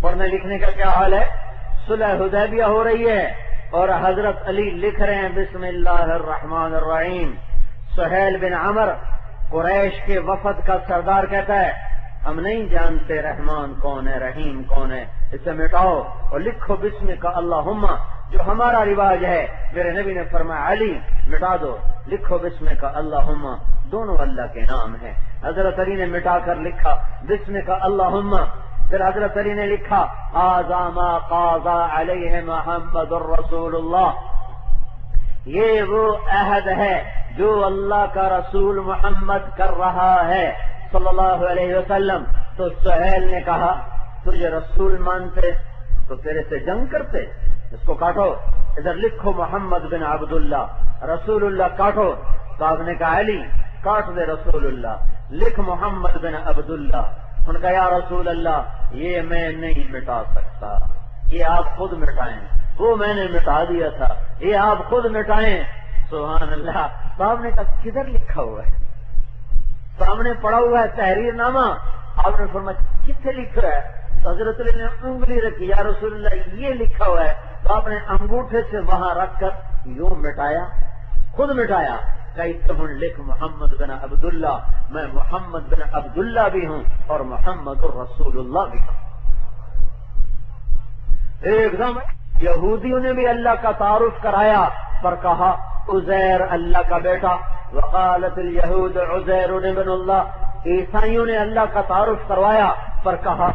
پڑھنے لکھنے کا کیا حال ہے؟ صلح حدیبیہ ہو رہی ہے اور حضرت علی لکھ رہے ہیں بسم اللہ الرحمن الرحیم. سہیل بن عمر قریش کے وفد کا سردار کہتا ہے ہم نہیں جانتے رحمان کون ہے رحیم کون ہے، اسے مٹاؤ اور لکھو بسم کا اللہم جو ہمارا رواج ہے. میرے نبی نے فرمایا علی مٹا دو، لکھو بسم کا اللہم، دونوں اللہ کے نام ہیں. حضرت علی نے مٹا کر لکھا بسم کا اللہم. پھر حضرت علی نے لکھا ھذا ما قاضى علیہ محمد الرسول اللہ، یہ وہ عہد ہے جو اللہ کا رسول محمد کر رہا ہے صلی اللہ علیہ وسلم. تو سہیل نے کہا تجھے رسول مانتے تو تیرے سے جنگ کرتے، اس کو کاٹو، ادھر لکھو محمد بن عبداللہ، رسول اللہ کاٹو. تو آپ نے کہا علی کاٹ دے رسول اللہ، لکھ محمد بن عبداللہ. ان کا یا رسول اللہ یہ میں نہیں مٹا سکتا، یہ آپ خود مٹائیں، وہ میں نے مٹا دیا تھا، یہ آپ خود مٹائیں. سبحان اللہ. تو آپ نے کہا کدھر لکھا ہوا ہے؟ سامنے پڑا ہوا ہے تحریر نامہ. آپ نے فرمایا کتنے لکھا ہے؟ تو حضرت علی نے انگلی رکھی یا رسول اللہ یہ لکھا ہوا ہے. تو آپ نے انگوٹھے سے وہاں رکھ کر یوں مٹایا، خود مٹایا. کہ لکھ محمد بن عبداللہ، میں محمد بن عبداللہ بھی ہوں اور محمد الرسول اللہ بھی ہوں. ایک دم یہودیوں نے بھی اللہ کا تعارف کرایا پر کہا عزیر اللہ کا بیٹا، وقالت الیہود عزیر ابن اللہ. عیسائیوں نے اللہ کا تعارف کروایا پر کہا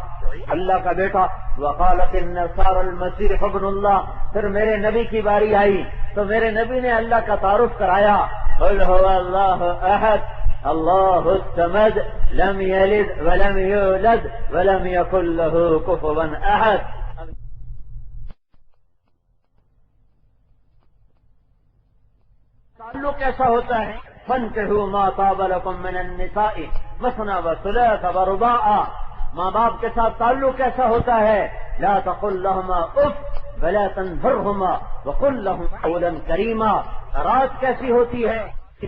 اللہ کا بیٹا، وقالت النصارى المسیح ابن اللہ. پھر میرے نبی کی باری آئی تو میرے نبی نے اللہ کا تعارف کرایا قل هو اللہ احد اللہ الصمد لم یلد ولم یولد ولم یکن له کفوا احد. تعلق کیسا ہوتا ہے؟ فانکحوا ما طاب لکم من النساء مثنی وثلاث ورباع. ماں باپ کے ساتھ تعلق کیسا ہوتا ہے؟ لا تقل لهما اف ولا تنهرهما وقل لهم قولا کریما. رات کیسی ہوتی ہے،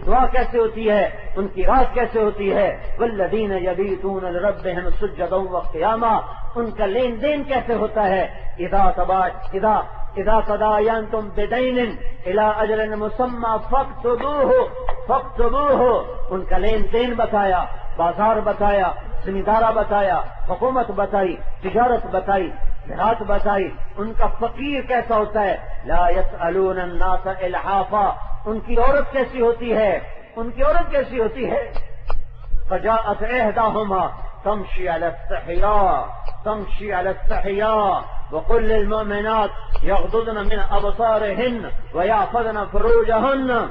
دعا کیسے ہوتی ہے، ان کی رات کیسے ہوتی ہے؟ والذین یبیتون لربهم سجدا وقیاما. ان کا لین دین کیسے ہوتا ہے؟ اذا تداینتم بدین الی اجل مسمی فاکتبوہ. ان کا لین دین بتایا، بازار بتایا، زمیندارہ بتایا، حکومت بتائی، تجارت بتائی، زراعت بتائی. ان کا فقیر کیسا ہوتا ہے؟ لا یسألون الناس الحافا. ان کی عورت کیسی ہوتی ہے؟ ان کی عورت کیسی ہوتی ہے؟ فجاءت احداهما تمشي على استحياء وقل للمؤمنات يغضضن من ابصارهن ويحفظن فروجهن.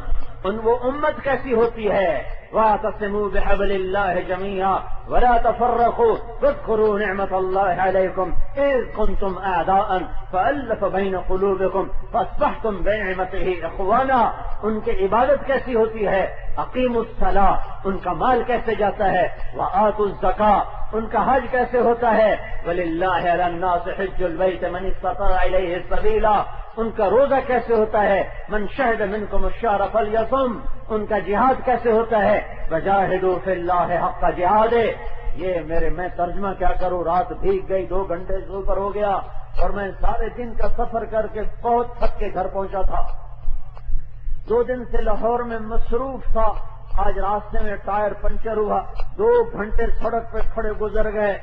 وہ امت کیسی ہوتی ہے؟ واعتصموا بحبل اللہ جميعا ولا تفرقوا واذكروا نعمة الله عليكم إذ كنتم أعداء فألف بين قلوبكم فأصبحتم بنعمته إخوانا. ان کی عبادت کیسی ہوتی ہے؟ اقیموا الصلاة. ان کا مال کیسے جاتا ہے؟ وآتوا الزکاة. ان کا حج کیسے ہوتا ہے؟ وللہ علی الناس حج البیت من استطاع الیہ سبیلا. ان کا روزہ کیسے ہوتا ہے؟ من شہد منکم الشہر فلیصم. ان کا جہاد کیسے ہوتا ہے؟ وجاہدوا فی اللہ حق جہاد. یہ میں ترجمہ کیا کروں، رات بھیگ گئی، 2 گھنٹے سے اوپر ہو گیا اور میں سارے دن کا سفر کر کے بہت تھک کے گھر پہنچا تھا. 2 دن سے لاہور میں مصروف تھا. آج راستے میں ٹائر پنچر ہوا، 2 گھنٹے سڑک پہ کھڑے گزر گئے.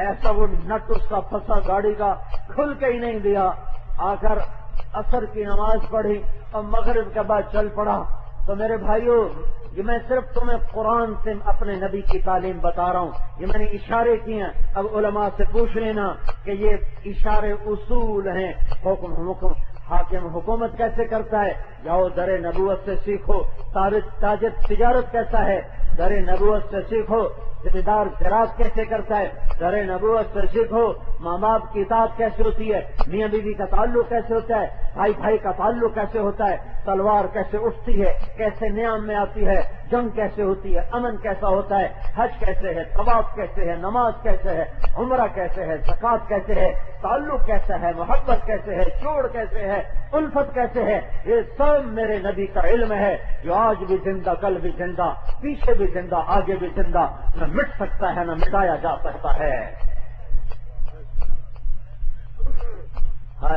ایسا وہ نٹ اس کا پھنسا گاڑی کا، کھل کے ہی نہیں دیا. آ کر عصر کی نماز پڑھی اور مغرب کے بعد چل پڑا. تو میرے بھائیوں، یہ میں صرف تمہیں قرآن سے اپنے نبی کی تعلیم بتا رہا ہوں. یہ میں نے اشارے کیے ہیں. اب علماء سے پوچھ لینا کہ یہ اشارے اصول ہیں. حاکم حکومت کیسے کرتا ہے؟ جاؤ در نبوت سے سیکھو. تاجر تجارت کیسا ہے؟ در نبوت سے سیکھو. ذمہ دار زراعت کیسے کرتا ہے؟ در نبوت سے سیکھو. ماں باپ کی اطاعت کیسے ہوتی ہے؟ میاں بیوی کا تعلق کیسے ہوتا ہے؟ بھائی بھائی کا تعلق کیسے ہوتا ہے؟ تلوار کیسے اٹھتی ہے؟ کیسے نیام میں آتی ہے؟ جنگ کیسے ہوتی ہے؟ امن کیسا ہوتا ہے؟ حج کیسے ہے؟ طواف کیسے ہے؟ نماز کیسے ہے؟ عمرہ کیسے ہے؟ زکات کیسے ہے؟ تعلق کیسا ہے؟ محبت کیسے ہے؟ جوڑ کیسے ہے؟ الفت کیسے ہے؟ یہ سب میرے نبی کا علم ہے جو آج بھی زندہ، کل بھی زندہ، پیچھے بھی زندہ، آگے بھی زندہ. نہ مٹ سکتا ہے نہ مٹایا جا سکتا ہے.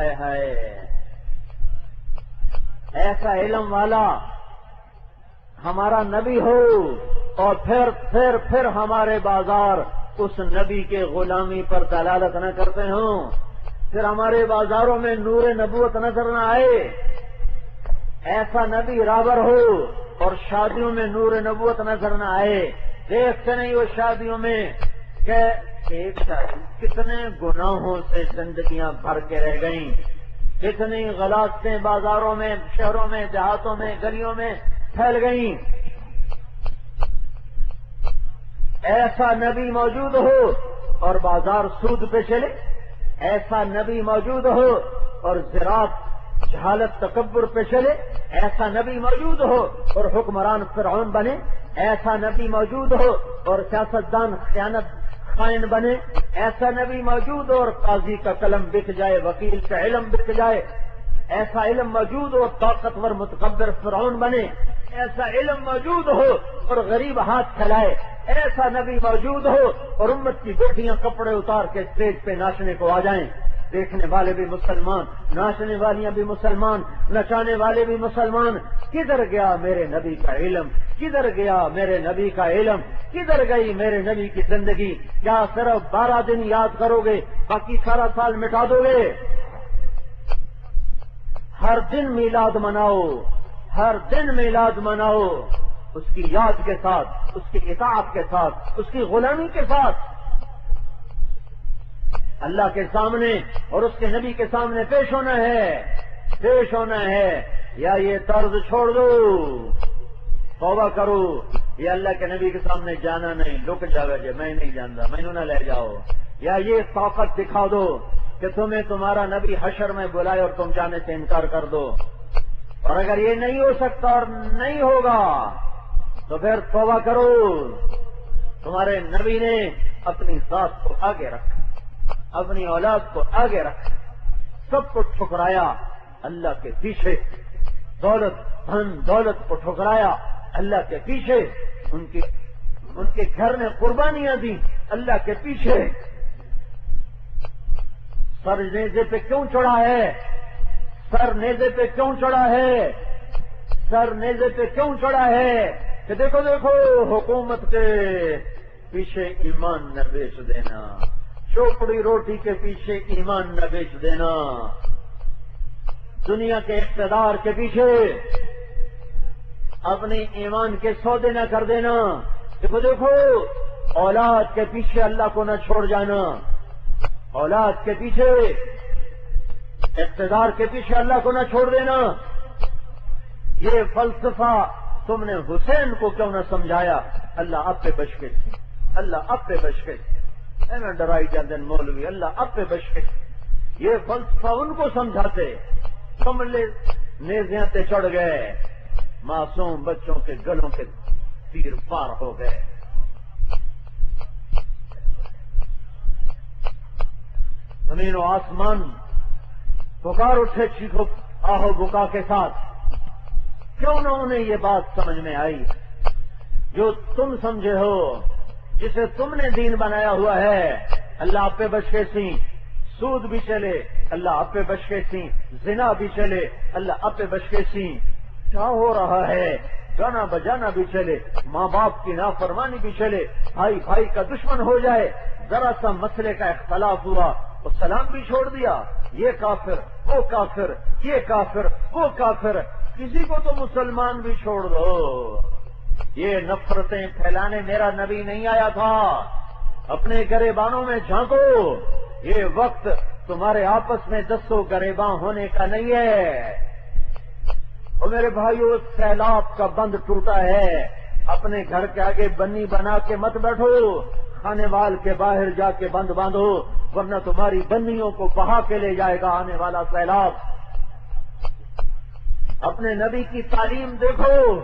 ہائے ہائے، ایسا علم والا ہمارا نبی ہو اور پھر ہمارے بازار اس نبی کے غلامی پر دلالت نہ کرتے ہوں، پھر ہمارے بازاروں میں نور نبوت نظر نہ آئے، ایسا نبی رابر ہو اور شادیوں میں نور نبوت نظر نہ آئے، دیکھتے نہیں وہ شادیوں میں کہ ایک شادی کتنے گناہوں سے زندگیاں بھر کے رہ گئیں، کتنی غلاظتیں بازاروں میں، شہروں میں، دیہاتوں میں، گلیوں میں پھیل گئیں۔ ایسا نبی موجود ہو اور بازار سود پہ چلے، ایسا نبی موجود ہو اور زراعت جہالت تکبر پہ چلے، ایسا نبی موجود ہو اور حکمران فرعون بنے، ایسا نبی موجود ہو اور سیاستدان خیانت خائن بنے، ایسا نبی موجود ہو اور قاضی کا قلم بک جائے، وکیل کا علم بک جائے، ایسا علم موجود ہو طاقتور متکبر فرعون بنے، ایسا علم موجود ہو اور غریب ہاتھ پھیلائے، ایسا نبی موجود ہو اور امت کی بیٹیاں کپڑے اتار کے اسٹیج پہ ناچنے کو آ جائیں، دیکھنے والے بھی مسلمان، ناچنے والیاں بھی مسلمان، نچانے والے بھی مسلمان۔ کدھر گیا میرے نبی کا علم؟ کدھر گیا میرے نبی کا علم؟ کدھر گئی میرے نبی کی زندگی؟ کیا صرف 12 دن یاد کرو گے باقی سارا سال مٹا دو گے؟ ہر دن میلاد مناؤ، ہر دن میلاد مناؤ، اس کی یاد کے ساتھ، اس کی اطاعت کے ساتھ، اس کی غلامی کے ساتھ، اللہ کے سامنے اور اس کے نبی کے سامنے پیش ہونا ہے، پیش ہونا ہے۔ یا یہ طرز چھوڑ دو، توبہ کرو، یہ اللہ کے نبی کے سامنے جانا نہیں، لک جاؤ جی میں نہیں جانتا، مینوں نہ لے جاؤ، یا یہ طاقت دکھا دو کہ تمہیں تمہارا نبی حشر میں بلائے اور تم جانے سے انکار کر دو۔ اور اگر یہ نہیں ہو سکتا اور نہیں ہوگا تو پھر توبہ کرو، تمہارے نبی نے اپنی ذات کو آگے رکھا، اپنی اولاد کو آگے رکھا، سب کو ٹھکرایا اللہ کے پیچھے، دولت کو ٹھکرایا اللہ کے پیچھے، ان کے گھر نے قربانیاں دی اللہ کے پیچھے۔ سر نیزے پہ کیوں چڑھا ہے؟ سر نیزے پہ کیوں چڑھا ہے؟ سر نیزے پہ کیوں چڑھا ہے؟ کہ دیکھو دیکھو حکومت کے پیچھے ایمان نہ بیچ دینا، چوپڑی روٹی کے پیچھے ایمان نہ بیچ دینا، دنیا کے اقتدار کے پیچھے اپنے ایمان کے سودے نہ کر دینا۔ دیکھو دیکھو اولاد کے پیچھے اللہ کو نہ چھوڑ جانا، اولاد کے پیچھے، اقتدار کے پیچھے اللہ کو نہ چھوڑ دینا۔ یہ فلسفہ تم نے حسین کو کیوں نہ سمجھایا؟ اللہ اب پہ بچ کے، اللہ اب پہ بچ کے، میں ڈرائی جاندے مولوی، اللہ اب پہ بچ کے، یہ فلسفہ ان کو سمجھاتے، تم لے نیزیاں تے چڑھ گئے، معصوم بچوں کے گلوں کے تیر پار ہو گئے۔ زمین و آسمان پکار اٹھے چیخو آہو بکا کے ساتھ۔ کیوں نہ انہیں یہ بات سمجھ میں آئی جو تم سمجھے ہو، جسے تم نے دین بنایا ہوا ہے؟ اللہ آپ پہ بچ کے سی، سود بھی چلے اللہ آپ پہ بچ کے سی، زنا بھی چلے اللہ آپ پہ بچ کے سی، کیا ہو رہا ہے؟ گانا بجانا بھی چلے، ماں باپ کی نافرمانی بھی چلے، بھائی بھائی کا دشمن ہو جائے، ذرا سا مسئلے کا اختلاف ہوا تو سلام بھی چھوڑ دیا، یہ کافر وہ کافر، یہ کافر وہ کافر، کسی کو تو مسلمان بھی چھوڑ دو۔ یہ نفرتیں پھیلانے میرا نبی نہیں آیا تھا۔ اپنے گریبانوں میں جھانکو، یہ وقت تمہارے آپس میں دستوں گریباں ہونے کا نہیں ہے۔ اور میرے بھائیو، سیلاب کا بند ٹوٹا ہے، اپنے گھر کے آگے بنی بنا کے مت بیٹھو، کھانے وال کے باہر جا کے بند باندھو، ورنہ تمہاری بنیوں کو بہا کے لے جائے گا آنے والا سیلاب۔ اپنے نبی کی تعلیم دیکھو،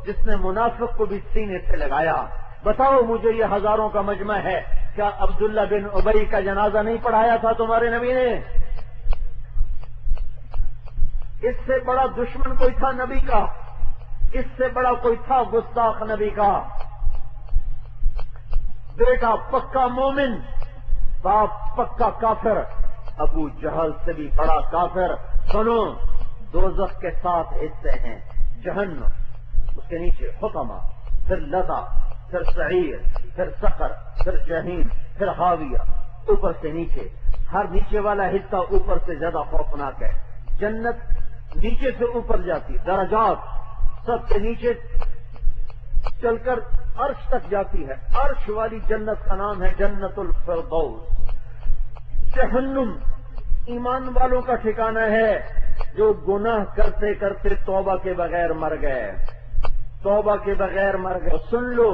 جس نے منافق کو بھی سینے سے لگایا۔ بتاؤ مجھے، یہ ہزاروں کا مجمع ہے، کیا عبداللہ بن ابی کا جنازہ نہیں پڑھایا تھا تمہارے نبی نے؟ اس سے بڑا دشمن کوئی تھا نبی کا؟ اس سے بڑا کوئی تھا گستاخ نبی کا؟ بیٹا پکا مومن، باپ پکا کافر، ابو جہل سے بھی بڑا کافر. سنو، دوزخ کے 7 حصے ہیں. جہنم، اس کے نیچے حطمہ، پھر لظا، پھر سعیر، پھر سقر، پھر جہیم، پھر حاویہ، اوپر سے نیچے. ہر نیچے والا حصہ اوپر سے زیادہ خوفناک ہے. جنت نیچے سے اوپر جاتی، درجات سب سے نیچے چل کر عرش تک جاتی ہے. عرش والی جنت کا نام ہے جنت الفردوس. جہنم ایمان والوں کا ٹھکانہ ہے جو گناہ کرتے کرتے توبہ کے بغیر مر گئے. توبہ کے بغیر مر گئے. سن لو،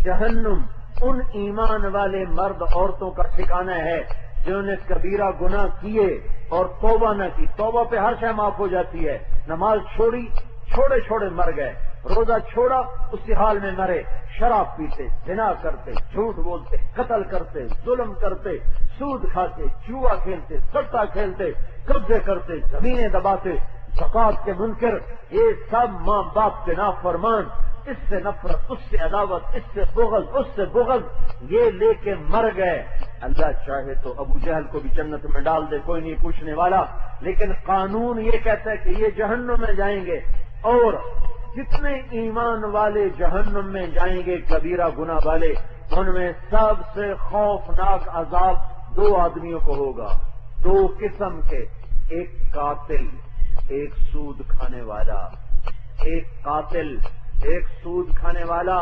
جہنم ان ایمان والے مرد عورتوں کا ٹھکانہ ہے جنہوں نے کبیرہ گناہ کیے اور توبہ نہ کی. توبہ پہ ہر شے معاف ہو جاتی ہے. نماز چھوڑی، چھوڑے چھوڑے مر گئے. روزہ چھوڑا، اسی حال میں مرے. شراب پیتے، زنا کرتے، جھوٹ بولتے، قتل کرتے، ظلم کرتے، سود کھاتے، جوا کھیلتے، سٹا کھیلتے، قبضے کرتے، زمینیں دباتے، زکات کے منکر، یہ سب ماں باپ کے نافرمان. اس سے نفرت، اس سے عداوت، اس سے بغض، اس سے بغض، یہ لے کے مر گئے. اللہ چاہے تو ابو جہل کو بھی جنت میں ڈال دے، کوئی نہیں پوچھنے والا. لیکن قانون یہ کہتا ہے کہ یہ جہنم میں جائیں گے، اور جتنے ایمان والے جہنم میں جائیں گے کبیرہ گناہ والے، ان میں سب سے خوفناک عذاب 2 آدمیوں کو ہوگا. 2 قسم کے، ایک قاتل، ایک سود کھانے والا. ایک قاتل، ایک سود کھانے والا.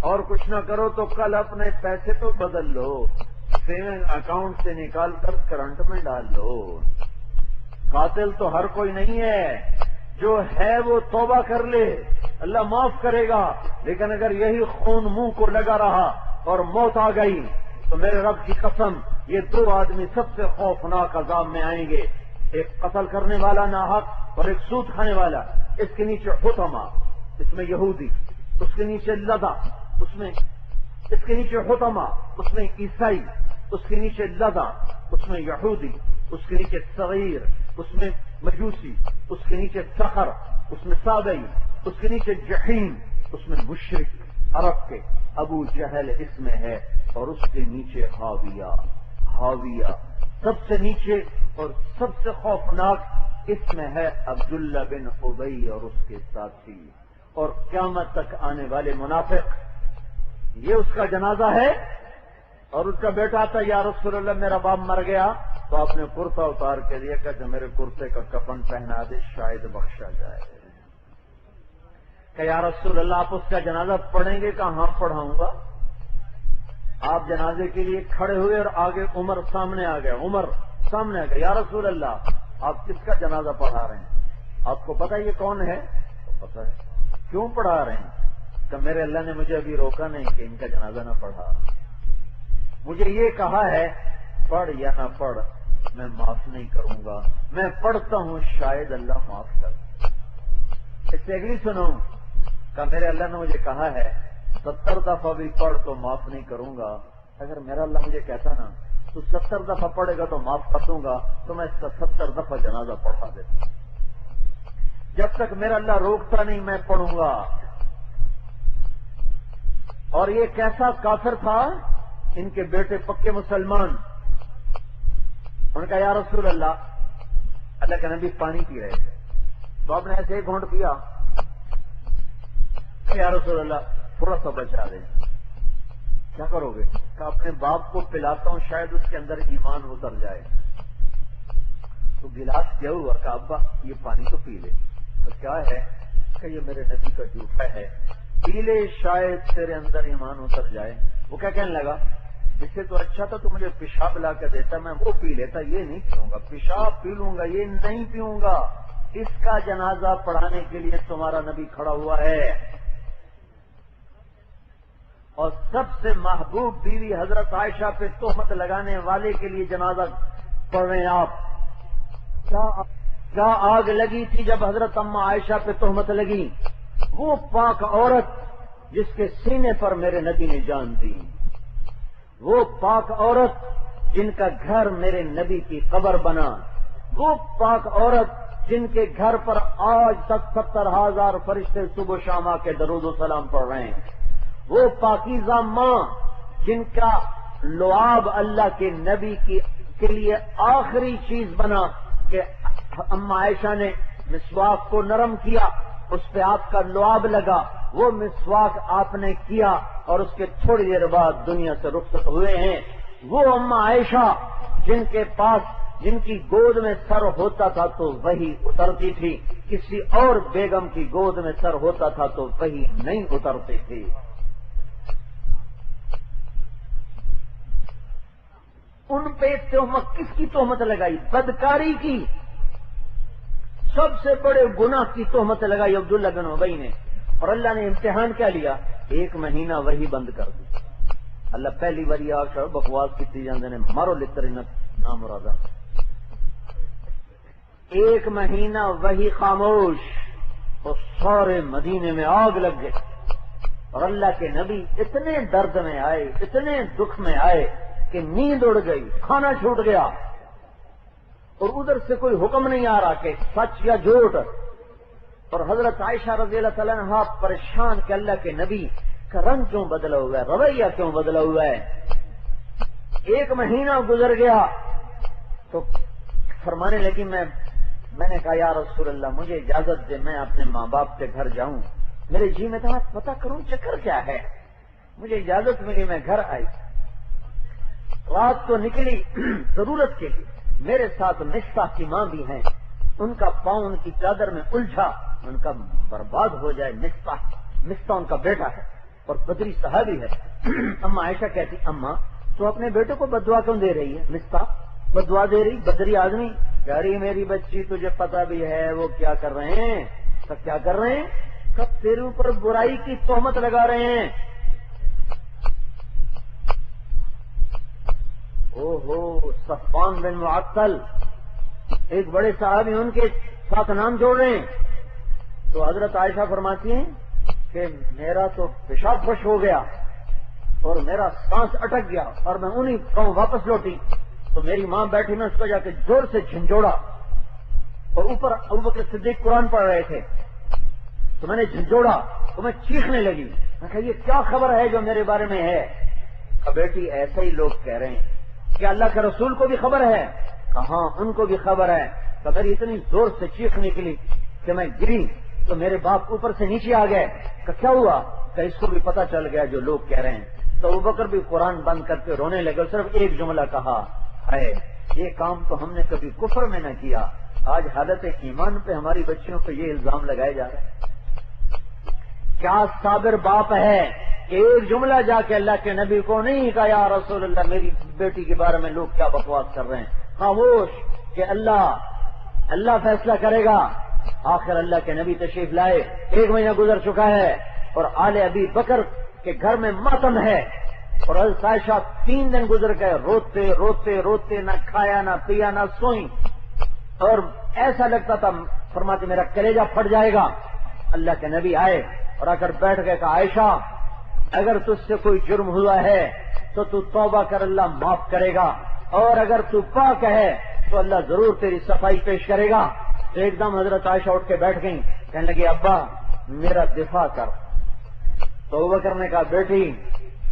اور کچھ نہ کرو تو کل اپنے پیسے تو بدل لو، سیونگ اکاؤنٹ سے نکال کر کرنٹ میں ڈال لو. قاتل تو ہر کوئی نہیں ہے. جو ہے وہ توبہ کر لے، اللہ معاف کرے گا. لیکن اگر یہی خون منہ کو لگا رہا اور موت آ گئی تو میرے رب کی قسم، یہ 2 آدمی سب سے خوفناک عذاب میں آئیں گے. ایک قتل کرنے والا ناحق اور ایک سود کھانے والا. اس کے نیچے حطمہ، اس میں یہودی. اس کے نیچے لظا، اس کے نیچے حطمہ، اس میں عیسائی. اس کے نیچے لظا، اس میں یہودی. اس کے نیچے صغیر، اس میں مجوسی. اس کے نیچے سخر، اس میں سابئی. اس کے نیچے جحیم، اس میں مشرک عرب کے. ابو جہل اس میں ہے، اور اس کے نیچے حاویہ. حاویہ سب سے نیچے اور سب سے خوفناک، اس میں ہے عبداللہ بن ابی اور اس کے ساتھی، اور قیامت تک آنے والے منافق. یہ اس کا جنازہ ہے. اور اس کا بیٹا آتا، یا رسول اللہ میرا باپ مر گیا، تو آپ نے کرتا اتار کے دیا کہ میرے کرتے کا کفن پہنا دے، شاید بخشا جائے. کہ یا رسول اللہ آپ اس کا جنازہ پڑھیں گے؟ کہاں پڑھاؤں گا. آپ جنازے کے لیے کھڑے ہوئے اور آگے عمر سامنے آ گیا. عمر سامنے آ گیا، یا رسول اللہ آپ کس کا جنازہ پڑھا رہے ہیں؟ آپ کو پتا یہ کون ہے؟ پتا ہے. کیوں پڑھا رہے ہیں؟ کہ میرے اللہ نے مجھے ابھی روکا نہیں کہ ان کا جنازہ نہ پڑھا. مجھے یہ کہا ہے پڑھ یا نہ پڑھ میں معاف نہیں کروں گا. میں پڑھتا ہوں، شاید اللہ معاف کر. اس سے اگلی سنو کہ میرے اللہ نے مجھے کہا ہے 70 دفعہ بھی پڑھ تو معاف نہیں کروں گا. اگر میرا اللہ مجھے کہتا نا تو 70 دفعہ پڑھے گا تو معاف کر دوں گا، تو میں 70 دفعہ جنازہ پڑھا دیتا. جب تک میرا اللہ روکتا نہیں میں پڑھوں گا. اور یہ کیسا کافر تھا؟ ان کے بیٹے پکے مسلمان. ان کا یا رسول اللہ کے نبی پانی پی رہے تھے، تو آپ نے ایسے 1 گھونٹ پیا. یا رسول اللہ تھوڑا سا بچا دیں. کیا کرو گے؟ کہ اپنے باپ کو پلاتا ہوں، شاید اس کے اندر ایمان اتر جائے. تو گلاس کیا ہوا کہ ابا یہ پانی تو پی لے. تو کیا ہے کہ یہ میرے نبی کا جھوٹا ہے، پی لے شاید تیرے اندر ایمان اتر جائے. وہ کیا کہنے لگا؟ جس سے تو اچھا تھا تو مجھے پیشاب لا کے دیتا، میں وہ پی لیتا، یہ نہیں پیوں گا. پیشاب پی لوں گا، یہ نہیں پیوں گا. اس کا جنازہ پڑھانے کے لیے تمہارا نبی کھڑا ہوا ہے. اور سب سے محبوب بیوی حضرت عائشہ پہ تہمت لگانے والے کے لیے جنازہ پڑھ رہے ہیں آپ. کیا آگ لگی تھی جب حضرت اما عائشہ پہ تہمت لگی؟ وہ پاک عورت جس کے سینے پر میرے نبی نے جان دی، وہ پاک عورت جن کا گھر میرے نبی کی قبر بنا، وہ پاک عورت جن کے گھر پر آج تک 70,000 فرشتے صبح و شام آ کے درود و سلام پڑھ رہے ہیں، وہ پاکیزہ ماں جن کا لعاب اللہ کے نبی کی کے لیے آخری چیز بنا کہ اما عائشہ نے مسواک کو نرم کیا، اس پہ آپ کا لعاب لگا، وہ مسواک آپ نے کیا اور اس کے تھوڑی دیر بعد دنیا سے رخصت ہوئے ہیں۔ وہ اما عائشہ جن کی گود میں سر ہوتا تھا تو وہی اترتی تھی، کسی اور بیگم کی گود میں سر ہوتا تھا تو وہی نہیں اترتی تھی۔ ان پہ تہمت، کس کی تہمت لگائی؟ بدکاری کی، سب سے بڑے گناہ کی تہمت لگائی عبداللہ بن ابی نے، اور اللہ نے امتحان کیا لیا؟ 1 مہینہ وہی بند کر دی۔ اللہ پہلی باری آ بکواس کی جاندے نے مارو لترینت نام مرادہ، 1 مہینہ وہی خاموش، اور سارے مدینے میں آگ لگ گئی، اور اللہ کے نبی اتنے درد میں آئے، اتنے دکھ میں آئے کہ نیند اڑ گئی، کھانا چھوٹ گیا، اور ادھر سے کوئی حکم نہیں آ رہا کہ سچ یا جھوٹ۔ اور حضرت عائشہ رضی اللہ تعالیٰ عنہا پریشان کہ اللہ کے نبی کا رنگ کیوں بدلا ہوا ہے، رویہ کیوں بدلا ہوا ہے۔ 1 مہینہ گزر گیا تو فرمانے لگی میں نے کہا یا رسول اللہ مجھے اجازت دے، میں اپنے ماں باپ کے گھر جاؤں، میرے جی میں تھا پتہ کروں چکر کیا ہے، مجھے اجازت ملی، میں گھر آئی، رات کو نکلی ضرورت کے لیے، میرے ساتھ مصطح کی ماں بھی ہیں، ان کا پاؤں ان کی چادر میں الجھا، ان کا برباد ہو جائے۔ مصطح ان کا بیٹا ہے اور بدری صحابی ہے۔ اما عائشہ کہتی اما تو اپنے بیٹے کو بددعا کیوں دے رہی ہے؟ مصطح بددعا دے رہی، بدری آدمی کہہ رہی میری بچی تجھے پتا بھی ہے وہ کیا کر رہے ہیں، سب کیا کر رہے ہیں، کب تیرے اوپر برائی کی تہمت لگا رہے ہیں۔ صفوان بن معطل ایک بڑے صحابی ان کے ساتھ نام جوڑ رہے ہیں، تو حضرت عائشہ فرماتی ہیں کہ میرا تو پیشاب خوش ہو گیا اور میرا سانس اٹک گیا اور میں انہی گاؤں واپس لوٹی تو میری ماں بیٹھی، میں اس کو جا کے زور سے جھنجھوڑا، اور اوپر ابوبکر صدیق قرآن پڑھ رہے تھے تو میں نے جھنجھوڑا تو میں چیخنے لگی، میں کہا یہ کیا خبر ہے جو میرے بارے میں ہے؟ بیٹی ایسے ہی لوگ کہہ رہے ہیں، کیا اللہ کے رسول کو بھی خبر ہے؟ کہاں ان کو بھی خبر ہے۔ تو میری اتنی زور سے چیخ نکلی کہ میں گری تو میرے باپ اوپر سے نیچے آ گئے، کہ کیا ہوا؟ کہ اس کو بھی پتا چل گیا جو لوگ کہہ رہے ہیں۔ تو ابوبکر بھی قرآن بند کر کے رونے لگے، صرف ایک جملہ کہا ہے یہ کام تو ہم نے کبھی کفر میں نہ کیا، آج حالت ایمان پہ ہماری بچیوں پہ یہ الزام لگائے جا رہے ہیں۔ کیا صابر باپ ہے کہ ایک جملہ جا کے اللہ کے نبی کو نہیں کہا یا رسول اللہ میری بیٹی کے بارے میں لوگ کیا بکواس کر رہے ہیں، خاموش کہ اللہ فیصلہ کرے گا۔ آخر اللہ کے نبی تشریف لائے، 1 مہینہ گزر چکا ہے اور آل ابی بکر کے گھر میں ماتم ہے، اور حضرت عائشہ 3 دن گزر گئے روتے روتے روتے، نہ کھایا نہ پیا نہ سوئی، اور ایسا لگتا تھا فرماتے میرا کلیجہ پھٹ جائے گا۔ اللہ کے نبی آئے اور آ کر بیٹھ گئے، کہا عائشہ اگر تجھ سے کوئی جرم ہوا ہے تو توبہ کر، اللہ معاف کرے گا، اور اگر تو پاک ہے تو اللہ ضرور تیری صفائی پیش کرے گا۔ تو ایک دم حضرت عائشہ اٹھ کے بیٹھ گئیں، کہنے لگی ابا میرا دفاع کر۔ تو ابوبکر نے کہا بیٹی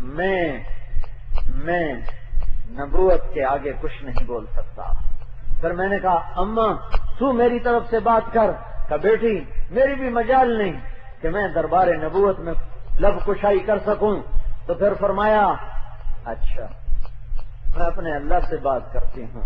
میں نبوت کے آگے کچھ نہیں بول سکتا۔ پھر میں نے کہا اماں تو میری طرف سے بات کر، کہا بیٹی میری بھی مجال نہیں کہ میں دربار نبوت میں لب کشائی کر سکوں۔ تو پھر فرمایا اچھا میں اپنے اللہ سے بات کرتی ہوں،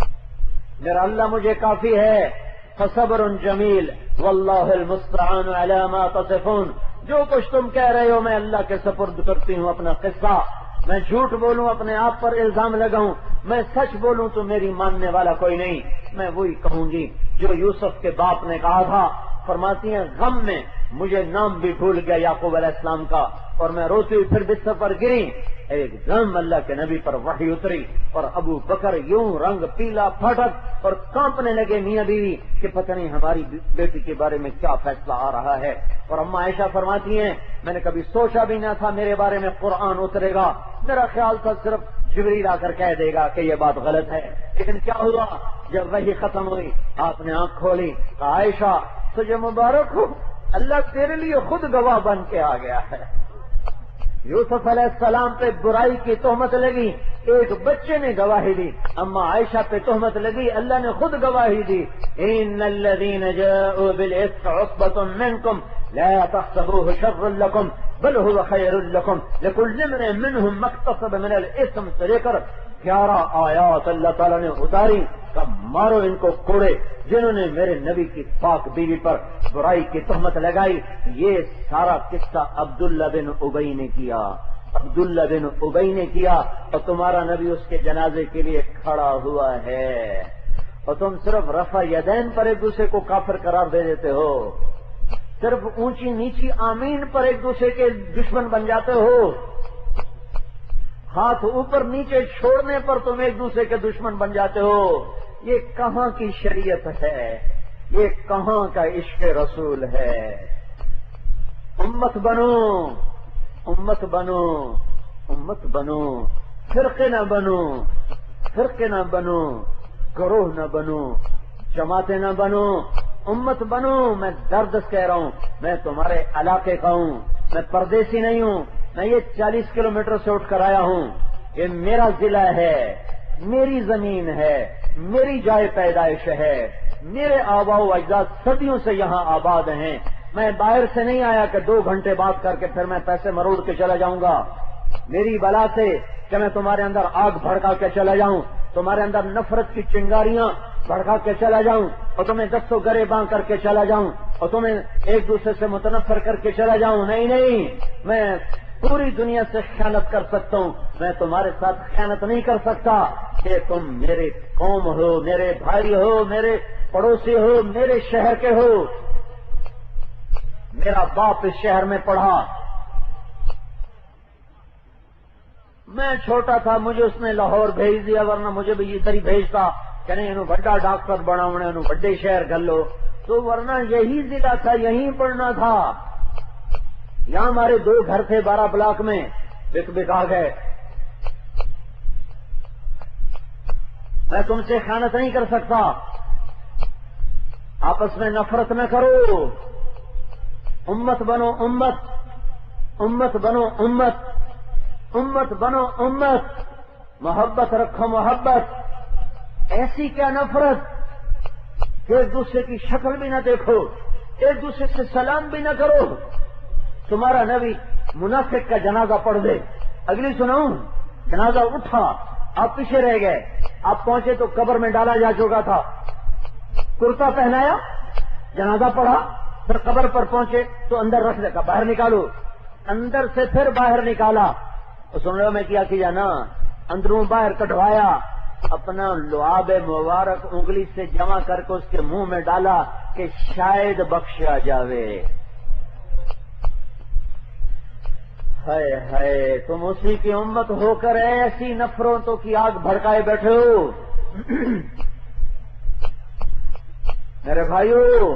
میرا اللہ مجھے کافی ہے، فصبر جمیل واللہ المستعان علی ما تصفون۔ جو کچھ تم کہہ رہے ہو میں اللہ کے سپرد کرتی ہوں اپنا قصہ، میں جھوٹ بولوں اپنے آپ پر الزام لگاؤں، میں سچ بولوں تو میری ماننے والا کوئی نہیں، میں وہی کہوں گی جو یوسف کے باپ نے کہا تھا۔ فرماتی ہیں غم میں مجھے نام بھی بھول گیا یعقوب علیہ السلام کا، اور میں روتی ہوئی پھر بستر پر گری، ایک دم اللہ کے نبی پر وحی اتری اور ابو بکر یوں رنگ پیلا پھٹک اور کانپنے لگے میاں بیوی کہ پتہ نہیں ہماری بیٹی کے بارے میں کیا فیصلہ آ رہا ہے۔ اور اما عائشہ فرماتی ہیں میں نے کبھی سوچا بھی نہ تھا میرے بارے میں قرآن اترے گا، میرا خیال تھا صرف جبریل آ کر کہہ دے گا کہ یہ بات غلط ہے، لیکن کیا ہوا جب وحی ختم ہوئی آپ نے آنکھ کھولی، عائشہ تجھے مبارک ہو، اللہ تیرے لیے خود گواہ بن کے آ گیا ہے۔ یوسف علیہ السلام پہ برائی کی تہمت لگی، ایک بچے نے گواہی دی، اما عائشہ پہ تہمت لگی، اللہ نے خود گواہی دی، ان الذين جاءوا بالافك عصبة منكم لا تحسبوه شرا لكم بل هو خير لكم لكل امرئ منهم ما اكتسب من الاثم سے لے کر 11 آیات اللہ تعالیٰ نے اتاری کہ مارو ان کو کوڑے جنہوں نے میرے نبی کی پاک بیوی پر برائی کی تہمت لگائی۔ یہ سارا قصہ عبداللہ بن ابی نے کیا، عبداللہ بن ابی نے کیا، اور تمہارا نبی اس کے جنازے کے لیے کھڑا ہوا ہے، اور تم صرف رفع یدین پر ایک دوسرے کو کافر قرار دے دیتے ہو، صرف اونچی نیچی آمین پر ایک دوسرے کے دشمن بن جاتے ہو، ہاتھ اوپر نیچے چھوڑنے پر تم ایک دوسرے کے دشمن بن جاتے ہو۔ یہ کہاں کی شریعت ہے؟ یہ کہاں کا عشق رسول ہے؟ امت بنو، امت بنو، امت بنو، فرقے نہ بنو، فرقے نہ بنو، گروہ نہ بنو، جماعتیں نہ بنو، امت بنو۔ میں درد سے کہہ رہا ہوں، میں تمہارے علاقے کا ہوں، میں پردیسی نہیں ہوں، میں یہ 40 کلومیٹر سے اٹھ کر آیا ہوں، یہ میرا ضلع ہے، میری زمین ہے، میری جائے پیدائش ہے، میرے آباء و اجداد صدیوں سے یہاں آباد ہیں۔ میں باہر سے نہیں آیا کہ 2 گھنٹے بات کر کے پھر میں پیسے مروڑ کے چلا جاؤں گا، میری بلا سے کہ میں تمہارے اندر آگ بھڑکا کے چلا جاؤں، تمہارے اندر نفرت کی چنگاریاں بھڑکا کے چلا جاؤں، اور تمہیں دستوں گرے باندھ کر کے چلا جاؤں، اور تمہیں ایک دوسرے سے متنفر کر کے چلا جاؤں۔ نہیں نہیں، میں پوری دنیا سے خیانت کر سکتا ہوں، میں تمہارے ساتھ خیانت نہیں کر سکتا کہ تم میرے قوم ہو، میرے بھائی ہو، میرے پڑوسی ہو، میرے شہر کے ہو۔ میرا باپ اس شہر میں پڑھا، میں چھوٹا تھا، مجھے اس نے لاہور بھیج دیا، ورنہ مجھے بھی ادھر ہی بھیجتا کہ نہیں انہوں بڑا ڈاکٹر بناونے، انہوں بڑے شہر گھلو، تو ورنہ یہی ضلع تھا، یہیں پڑھنا تھا۔ یہاں ہمارے 2 گھر تھے 12 بلاک میں، بک بکا گئے۔ میں تم سے خیانت نہیں کر سکتا، آپس میں نفرت نہ کرو، امت بنو امت، امت بنو امت، امت بنو امت، محبت رکھو محبت، ایسی کیا نفرت کہ ایک دوسرے کی شکل بھی نہ دیکھو، ایک دوسرے سے سلام بھی نہ کرو۔ تمہارا نبی منافق کا جنازہ پڑھ دے، اگلی سناؤں، جنازہ اٹھا، آپ پیچھے رہ گئے، آپ پہنچے تو قبر میں ڈالا جا چکا تھا، کرتا پہنایا، جنازہ پڑھا، پھر قبر پر پہنچے تو اندر رکھ دے، باہر نکالو، اندر سے پھر باہر نکالا، تو سن رہے میں کیا کیا نا، اندروں باہر کٹوایا، اپنا لعاب مبارک انگلی سے جمع کر کے اس کے منہ میں ڈالا کہ شاید بخشا جاوے۔ ہائے ہائے، تم اسی کی امت ہو کر ایسی نفرتوں کی آگ بھڑکائے بیٹھے ہو۔ میرے بھائیو،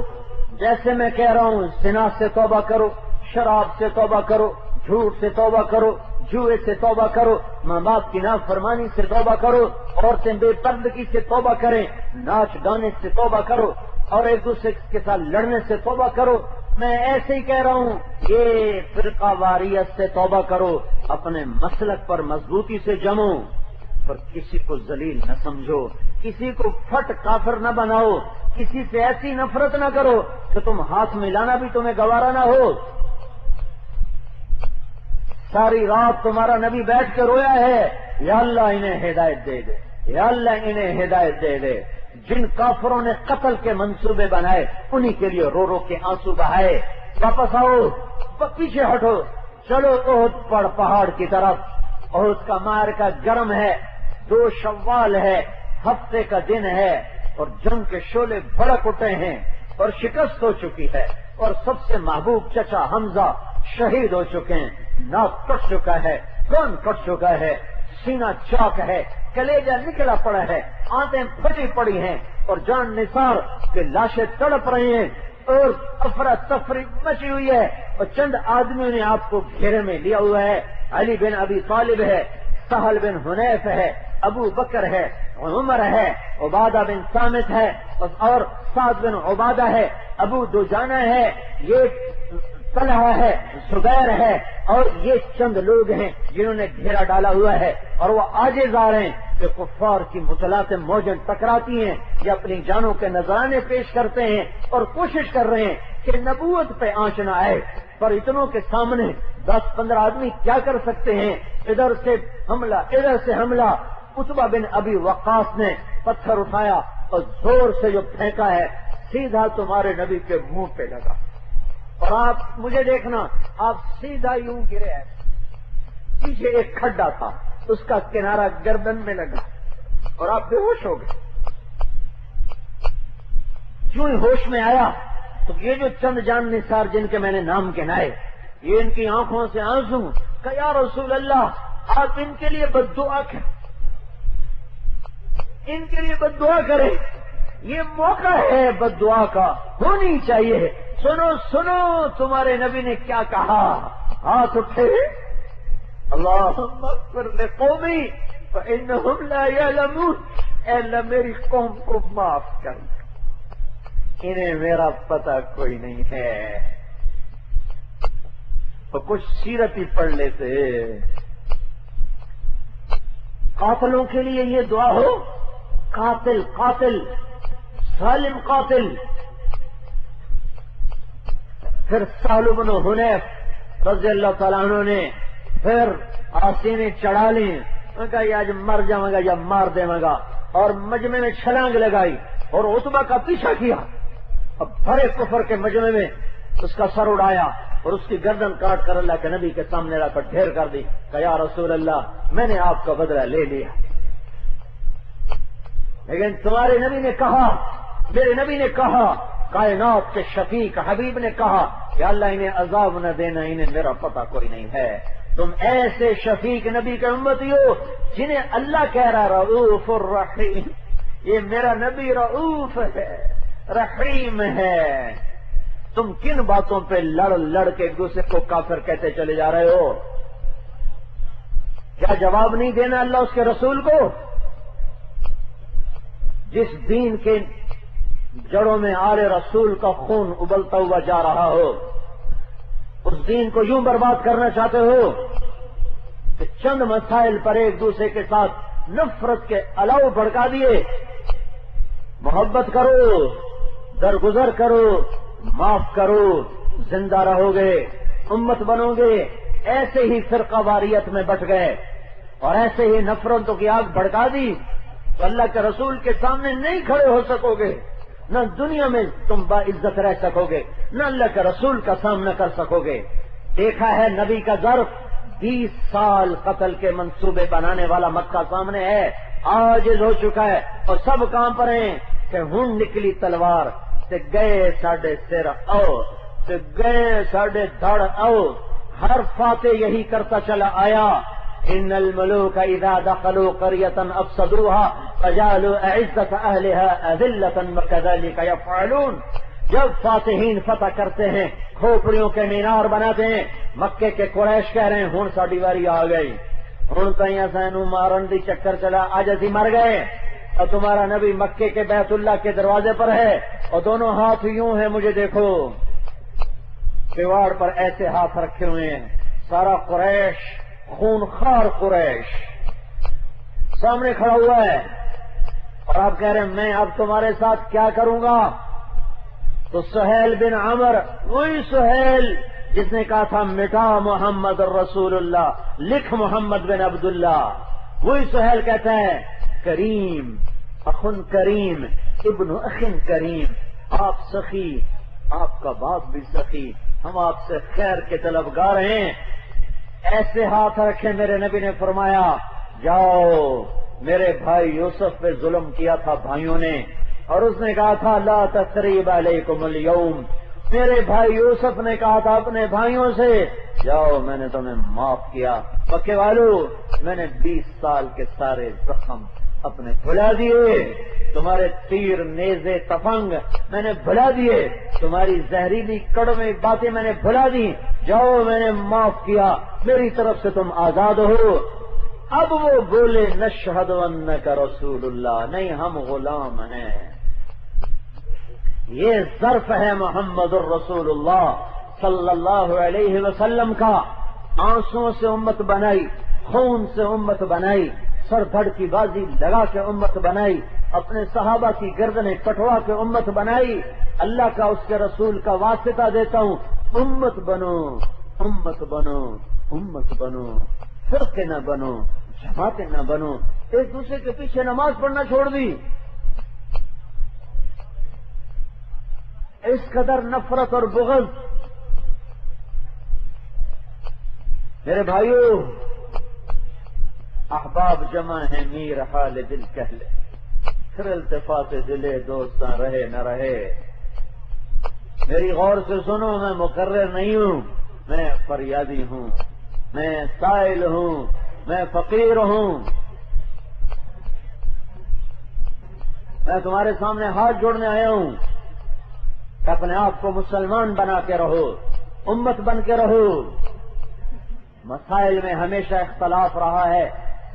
جیسے میں کہہ رہا ہوں، زنا سے توبہ کرو، شراب سے توبہ کرو، جھوٹ سے توبہ کرو، جوئے سے توبہ کرو، ماں باپ کی نافرمانی سے توبہ کرو، عورتیں بے پردگی سے توبہ کریں، ناچ گانے سے توبہ کرو، اور ایک دوسرے کے ساتھ لڑنے سے توبہ کرو۔ میں ایسے ہی کہہ رہا ہوں، یہ فرقہ واریت سے توبہ کرو، اپنے مسلک پر مضبوطی سے جمو، پر کسی کو ذلیل نہ سمجھو، کسی کو پھٹ کافر نہ بناؤ، کسی سے ایسی نفرت نہ کرو کہ تم ہاتھ ملانا بھی تمہیں گوارا نہ ہو۔ ساری رات تمہارا نبی بیٹھ کے رویا ہے، یا اللہ انہیں ہدایت دے دے، یا اللہ انہیں ہدایت دے دے۔ جن کافروں نے قتل کے منصوبے بنائے انہی کے لیے رو رو کے آنسو بہائے۔ واپس آؤ، پیچھے ہٹو، چلو احد پر پہاڑ کی طرف۔ احد کا معرکہ گرم ہے، 2 شوال ہے، ہفتے کا دن ہے، اور جنگ کے شعلے بھڑک اٹھے ہیں، اور شکست ہو چکی ہے، اور سب سے محبوب چچا حمزہ شہید ہو چکے ہیں، ناک کٹ چکا ہے، کان کٹ چکا ہے، سینہ چاک ہے، کلیجہ نکلا پڑا ہے، آنتیں پھٹی پڑی ہیں، اور جان نثار کے لاشیں تڑپ رہی ہیں، اور افراتفری مچی ہوئی ہے، اور چند آدمیوں نے آپ کو گھیرے میں لیا ہوا ہے۔ علی بن ابی طالب ہے، سہل بن حنیف ہے، ابو بکر ہے، عمر ہے، عبادہ بن سامت ہے، اور سعد بن عبادہ ہے، ابو دجانہ ہے۔ یہ طلحہ ہے، زبیر ہے، اور یہ چند لوگ ہیں جنہوں نے گھیرا ڈالا ہوا ہے، اور وہ عاجز آ رہے ہیں کہ کفار کی متلاطم موجیں ٹکراتی ہیں، یہ اپنی جانوں کے نذرانے پیش کرتے ہیں اور کوشش کر رہے ہیں کہ نبوت پہ آنچ نہ آئے، پر اتنوں کے سامنے 10-15 آدمی کیا کر سکتے ہیں؟ ادھر سے حملہ، ادھر سے حملہ۔ عتبہ بن ابی وقاص نے پتھر اٹھایا اور زور سے جو پھینکا ہے سیدھا تمہارے نبی کے منہ پہ لگا، اور آپ مجھے دیکھنا، آپ سیدھا یوں گرے ہیں، پیچھے ایک کھڈا تھا، اس کا کنارہ گردن میں لگا اور آپ بے ہوش ہو گئے۔ کیوں ہی ہوش میں آیا تو یہ جو چند جان نثار جن کے میں نے نام گنائے، یہ ان کی آنکھوں سے آنسو کہ یا رسول اللہ آپ ان کے لیے بد دعا کریں، ان کے لیے بد دعا کریں، یہ موقع ہے بد دعا کا، ہونی چاہیے۔ سنو سنو تمہارے نبی نے کیا کہا، ہاتھ اٹھے، اللہم اغفر لقومی فانہم لا یعلمون، اے اللہ میری قوم کو معاف کر، انہیں میرا پتہ کوئی نہیں ہے۔ تو کچھ سیرت ہی پڑھ لیتے، قاتلوں کے لیے یہ دعا ہو، قاتل قاتل ظالم قاتل۔ پھر سہل بن حنیف رضی اللہ تعالیٰ عنہ نے پھر آسینے چڑھا لی، انہوں نے کہا یہ آج مر جاؤں گا یا مار دے گا، اور مجمع میں چھلانگ لگائی اور عتبہ کا پیچھا کیا، اب بڑے کفر کے مجمع میں اس کا سر اڑایا اور اس کی گردن کاٹ کر اللہ کے نبی کے سامنے لا کر ڈھیر کر دی کہ یا رسول اللہ میں نے آپ کا بدلہ لے لیا، لیکن تمہارے نبی نے کہا، میرے نبی نے کہا، کائنات کے شفیق حبیب نے کہا کہ اللہ انہیں عذاب نہ دینا، انہیں میرا پتہ کوئی نہیں ہے۔ تم ایسے شفیق نبی کے امتی ہو جنہیں اللہ کہہ رہا رؤوف الرحیم، یہ میرا نبی رؤوف ہے، رحیم ہے، تم کن باتوں پہ لڑ لڑ کے ایک دوسرے کو کافر کہتے چلے جا رہے ہو؟ کیا جواب نہیں دینا اللہ اس کے رسول کو؟ جس دین کے جڑوں میں آل رسول کا خون ابلتا ہوا جا رہا ہو، اس دین کو یوں برباد کرنا چاہتے ہو کہ چند مسائل پر ایک دوسرے کے ساتھ نفرت کے الاؤ بھڑکا دیے۔ محبت کرو، درگزر کرو، معاف کرو، زندہ رہو گے، امت بنو گے۔ ایسے ہی فرقہ واریت میں بٹ گئے اور ایسے ہی نفرتوں کی آگ بھڑکا دی تو اللہ کے رسول کے سامنے نہیں کھڑے ہو سکو گے، نہ دنیا میں تم باعزت رہ سکو گے، نہ اللہ کے رسول کا سامنا کر سکو گے۔ دیکھا ہے نبی کا ظرف 20 سال قتل کے منصوبے بنانے والا مکہ سامنے ہے، عاجز ہو چکا ہے، اور سب کام پر ہیں کہ ہن نکلی تلوار سے گئے ساڑھے سر او، سے گئے ساڑھے دھڑ او۔ ہر فاتح یہی کرتا چلا آیا، ان الملوک اذا دخلوا قرية افسدوها فجعلوا اعزة اهلها اذلة وكذلك يفعلون۔ جب فاتحین فتح کرتے ہیں کھوپڑیوں کے مینار بناتے ہیں، مکے کے قریش کہہ رہے ہیں ہن ساڈی واری آ گئی، ہن تائیں سانو مارن دی چکر چلا، آج اسی مر گئے، اور تمہارا نبی مکے کے بیت اللہ کے دروازے پر ہے اور دونوں ہاتھ یوں ہیں، مجھے دیکھو، کیواڑ پر ایسے ہاتھ رکھے ہوئے ہیں، سارا قریش، خونخوار قریش سامنے کھڑا ہوا ہے، اور آپ کہہ رہے ہیں میں اب تمہارے ساتھ کیا کروں گا؟ تو سہیل بن عمر، وہی سہیل جس نے کہا تھا مٹا محمد الرسول اللہ، لکھ محمد بن عبداللہ، وہی سہیل کہتا ہے کریم، اخن کریم، ابن اخن کریم، آپ سخی، آپ کا باپ بھی سخی، ہم آپ سے خیر کے طلبگار ہیں۔ ایسے ہاتھ رکھے، میرے نبی نے فرمایا جاؤ، میرے بھائی یوسف پہ ظلم کیا تھا بھائیوں نے، اور اس نے کہا تھا لا تثریب علیکم اليوم، میرے بھائی یوسف نے کہا تھا اپنے بھائیوں سے جاؤ میں نے تمہیں معاف کیا، پکے والو میں نے 20 سال کے سارے زخم اپنے بھلا دیے، تمہارے تیر نیزے تفنگ میں نے بھلا دیے، تمہاری زہریلی کڑوی باتیں میں نے بھلا دی، جاؤ میں نے معاف کیا، میری طرف سے تم آزاد ہو۔ اب وہ بولے نشہد انک رسول اللہ، نہیں ہم غلام ہیں۔ یہ ظرف ہے محمد الرسول اللہ صلی اللہ علیہ وسلم کا آنسوؤں سے امت بنائی، خون سے امت بنائی، سر دھڑ کی بازی لگا کے امت بنائی، اپنے صحابہ کی گردنیں کٹوا کے امت بنائی۔ اللہ کا اس کے رسول کا واسطہ دیتا ہوں، امت بنو، امت بنو، امت بنو، فرقے نہ بنو، جماعتیں نہ بنو۔ ایک دوسرے کے پیچھے نماز پڑھنا چھوڑ دی، اس قدر نفرت اور بغض۔ میرے بھائیوں، احباب جمع ہیں میر حال دل کہلے، پھر التفات دلے دوستاں رہے نہ رہے۔ میری غور سے سنو، میں مقرر نہیں ہوں، میں فریادی ہوں، میں سائل ہوں، میں فقیر ہوں۔ میں تمہارے سامنے ہاتھ جوڑنے آیا ہوں کہ اپنے آپ کو مسلمان بنا کے رہو، امت بن کے رہو۔ مسائل میں ہمیشہ اختلاف رہا ہے،